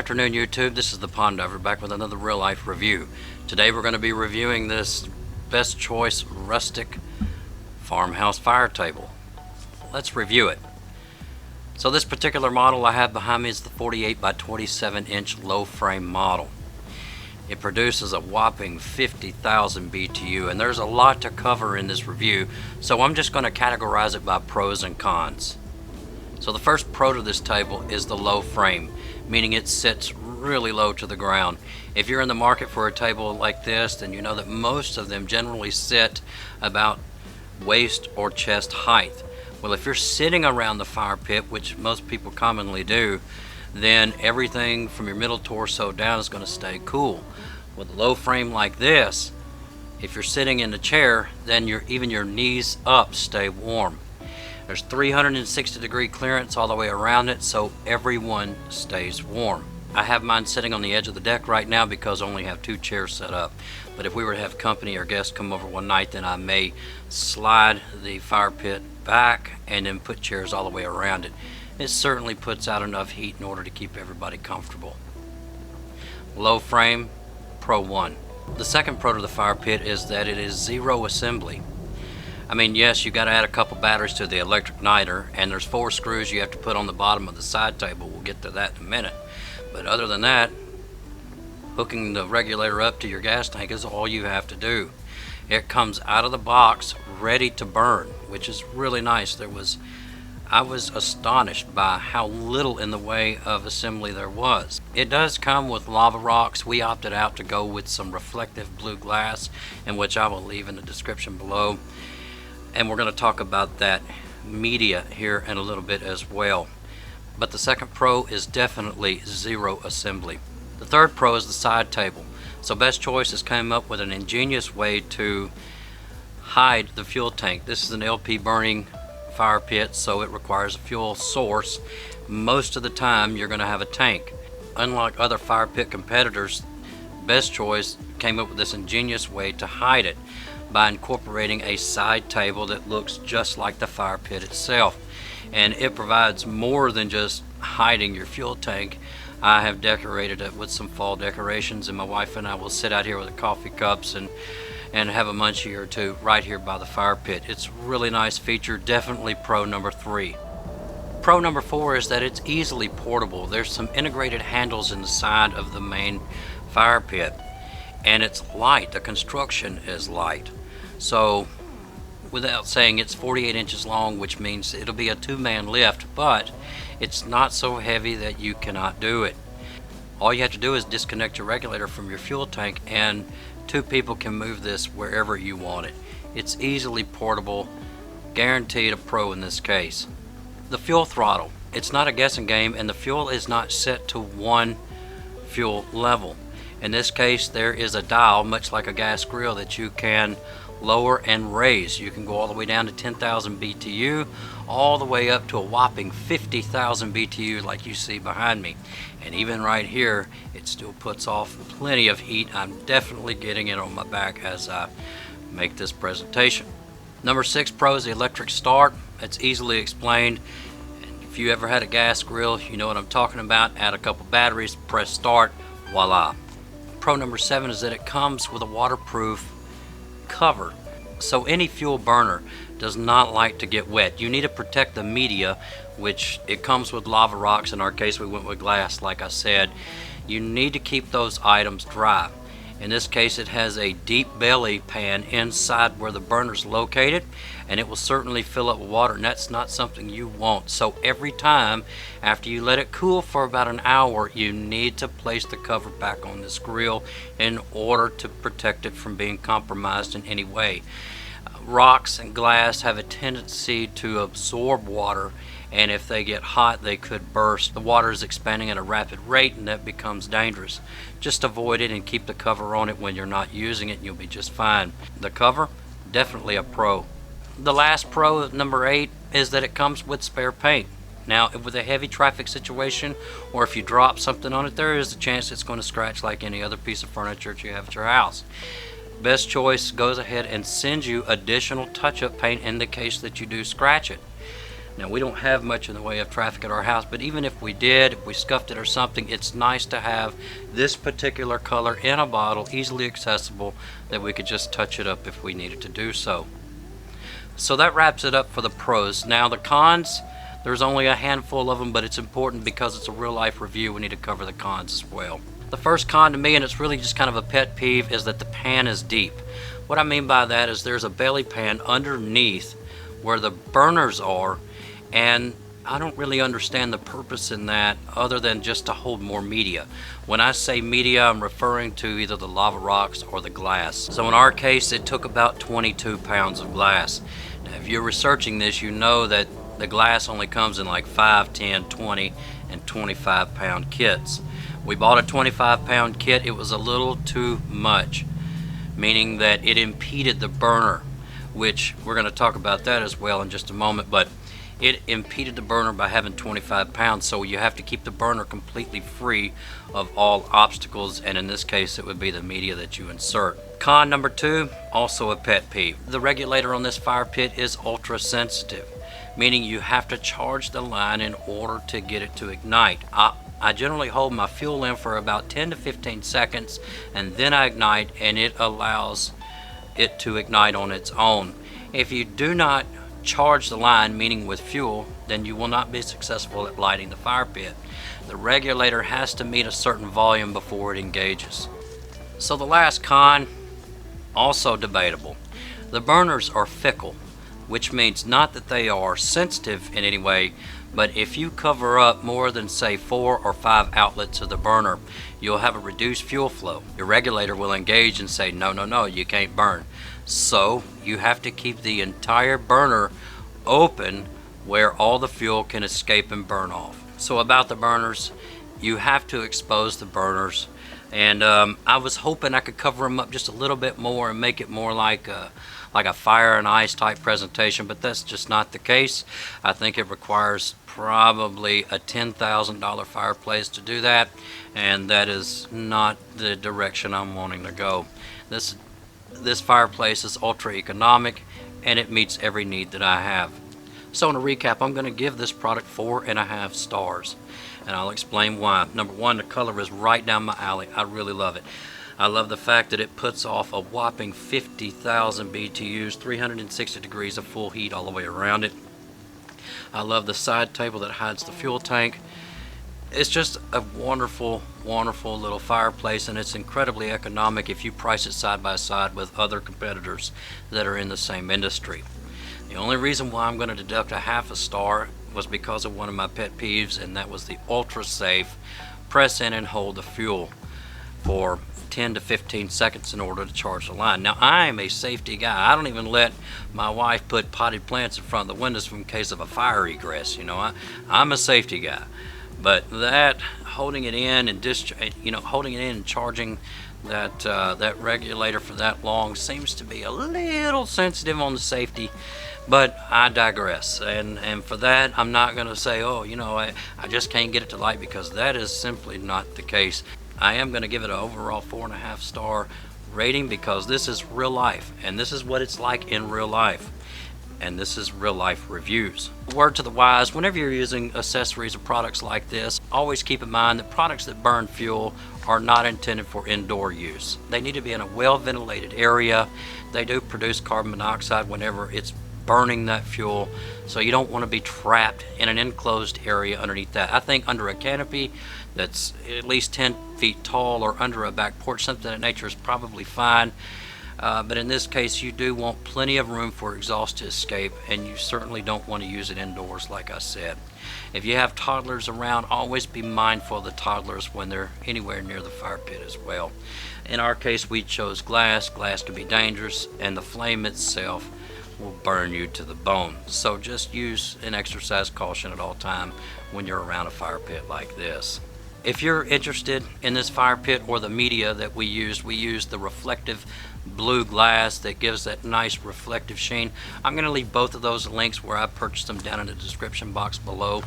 Good afternoon, YouTube. This is the Pond Diver back with another real life review. Today we're going to be reviewing this Best Choice Rustic Farmhouse Fire Table. Let's review it. So this particular model I have behind me is the 48 by 27 inch low frame model. It produces a whopping 50,000 BTU, and there's a lot to cover in this review, so I'm just going to categorize it by pros and cons. So the first pro to this table is the low frame, meaning it sits really low to the ground. If you're in the market for a table like this, then you know that most of them generally sit about waist or chest height. Well, if you're sitting around the fire pit, which most people commonly do, then everything from your middle torso down is going to stay cool. With a low frame like this, if you're sitting in the chair, then even your knees up stay warm. There's 360-degree clearance all the way around it, so everyone stays warm. I have mine sitting on the edge of the deck right now because I only have 2 chairs set up. But if we were to have company or guests come over one night, then I may slide the fire pit back and then put chairs all the way around it. It certainly puts out enough heat in order to keep everybody comfortable. Low frame, Pro 1. The second pro to the fire pit is that it is zero assembly. I mean, yes, you got to add a couple batteries to the electric igniter, and there's 4 screws you have to put on the bottom of the side table. We'll get to that in a minute. But other than that, hooking the regulator up to your gas tank is all you have to do. It comes out of the box ready to burn, which is really nice. I was astonished by how little in the way of assembly there was. It does come with lava rocks. We opted out to go with some reflective blue glass, in which I will leave in the description below. And we're going to talk about that media here in a little bit as well. But the second pro is definitely zero assembly. The third pro is the side table. So Best Choice has come up with an ingenious way to hide the fuel tank. This is an LP burning fire pit, so it requires a fuel source. Most of the time you're going to have a tank. Unlike other fire pit competitors, Best Choice came up with this ingenious way to hide it by incorporating a side table that looks just like the fire pit itself. And it provides more than just hiding your fuel tank. I have decorated it with some fall decorations, and my wife and I will sit out here with the coffee cups and have a munchie or two right here by the fire pit. It's a really nice feature, definitely pro number 3. Pro number 4 is that it's easily portable. There's some integrated handles in the side of the main fire pit, and it's light. The construction is light. So without saying, it's 48 inches long, which means it'll be a 2-man lift, but it's not so heavy that you cannot do it. All you have to do is disconnect your regulator from your fuel tank, and 2 people can move this wherever you want it. It's easily portable, guaranteed a pro in this case. The fuel throttle, it's not a guessing game, and the fuel is not set to one fuel level. In this case, there is a dial, much like a gas grill, that you can lower and raise. You can go all the way down to 10,000 BTU, all the way up to a whopping 50,000 BTU like you see behind me. And even right here, it still puts off plenty of heat. I'm definitely getting it on my back as I make this presentation. Number 6 pro is the electric start. It's easily explained. If you ever had a gas grill, you know what I'm talking about. Add a couple batteries, press start, voila. Pro number 7 is that it comes with a waterproof cover. So any fuel burner does not like to get wet. You need to protect the media, which it comes with lava rocks. In our case, we went with glass, like I said. You need to keep those items dry. In this case, it has a deep belly pan inside where the burner's located, and it will certainly fill up with water, and that's not something you want. So every time after you let it cool for about an hour, you need to place the cover back on this grill in order to protect it from being compromised in any way. Rocks and glass have a tendency to absorb water, and if they get hot, they could burst. The water is expanding at a rapid rate, and that becomes dangerous. Just avoid it and keep the cover on it when you're not using it, and you'll be just fine. The cover, definitely a pro. The last pro, number 8, is that it comes with spare paint. Now, with a heavy traffic situation, or if you drop something on it, there is a chance it's going to scratch like any other piece of furniture that you have at your house. Best Choice goes ahead and sends you additional touch-up paint in the case that you do scratch it. Now, we don't have much in the way of traffic at our house, but even if we did, if we scuffed it or something, it's nice to have this particular color in a bottle, easily accessible, that we could just touch it up if we needed to do so. So that wraps it up for the pros. Now the cons, there's only a handful of them, but it's important because it's a real life review. We need to cover the cons as well. The first con to me, and it's really just kind of a pet peeve, is that the pan is deep. What I mean by that is there's a belly pan underneath where the burners are, and I don't really understand the purpose in that other than just to hold more media. When I say media, I'm referring to either the lava rocks or the glass. So in our case, it took about 22 pounds of glass. Now, if you're researching this, you know that the glass only comes in like 5, 10, 20, and 25 pound kits. We bought a 25 pound kit. It was a little too much, meaning that it impeded the burner, which we're going to talk about that as well in just a moment, but it impeded the burner by having 25 pounds, so you have to keep the burner completely free of all obstacles, and in this case it would be the media that you insert. Con number 2, also a pet peeve. The regulator on this fire pit is ultra sensitive, meaning you have to charge the line in order to get it to ignite. I generally hold my fuel in for about 10 to 15 seconds and then I ignite, and it allows it to ignite on its own. If you do not charge the line, meaning with fuel, then you will not be successful at lighting the fire pit. The regulator has to meet a certain volume before it engages. So the last con, also debatable. The burners are fickle, which means not that they are sensitive in any way, but if you cover up more than say 4 or 5 outlets of the burner, you'll have a reduced fuel flow. Your regulator will engage and say, no, no, no, you can't burn. So you have to keep the entire burner open where all the fuel can escape and burn off. So about the burners, you have to expose the burners, and I was hoping I could cover them up just a little bit more and make it more like a fire and ice type presentation, but that's just not the case. I think it requires probably a $10,000 fireplace to do that, and that is not the direction I'm wanting to go. This fireplace is ultra economic and it meets every need that I have. So in a recap, I'm going to give this product 4.5 stars, and I'll explain why. Number 1, the color is right down my alley. I really love it. I love the fact that it puts off a whopping 50,000 BTUs, 360 degrees of full heat all the way around it. I love the side table that hides the fuel tank. It's just a wonderful, wonderful little fireplace, and it's incredibly economic if you price it side by side with other competitors that are in the same industry. The only reason why I'm going to deduct a half a star was because of one of my pet peeves, and that was the ultra safe press in and hold the fuel for 10 to 15 seconds in order to charge the line. Now, I am a safety guy. I don't even let my wife put potted plants in front of the windows in case of a fire egress. You know, I'm a safety guy. But that holding it in and holding it in and charging that regulator for that long seems to be a little sensitive on the safety. But I digress, and for that I'm not going to say, oh, I just can't get it to light, because that is simply not the case. I am going to give it an overall 4.5 star rating because this is real life, and this is what it's like in real life, and this is real life reviews. Word to the wise, whenever you're using accessories or products like this, always keep in mind that products that burn fuel are not intended for indoor use. They need to be in a well ventilated area. They do produce carbon monoxide whenever it's burning that fuel, so you don't want to be trapped in an enclosed area underneath that. I think under a canopy that's at least 10 feet tall or under a back porch, something of that nature, is probably fine. But in this case, you do want plenty of room for exhaust to escape, and you certainly don't want to use it indoors, like I said. If you have toddlers around, always be mindful of the toddlers when they're anywhere near the fire pit as well. In our case, we chose glass. Glass can be dangerous, and the flame itself will burn you to the bone. So just use and exercise caution at all time when you're around a fire pit like this. If you're interested in this fire pit or the media that we used the reflective blue glass that gives that nice reflective sheen. I'm going to leave both of those links where I purchased them down in the description box below.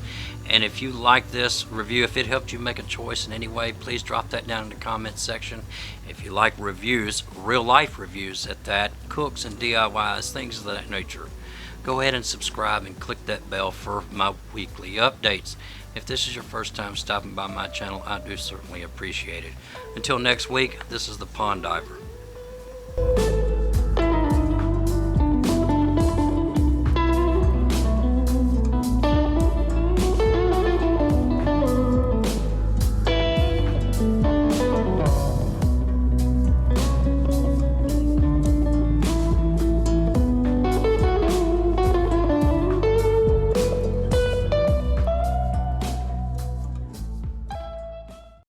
And if you like this review, if it helped you make a choice in any way, please drop that down in the comments section. If you like reviews, real life reviews at that, cooks and DIYs, things of that nature, Go ahead and subscribe and click that bell for my weekly updates. If this is your first time stopping by my channel, I do certainly appreciate it. Until next week, this is the Pond Diver.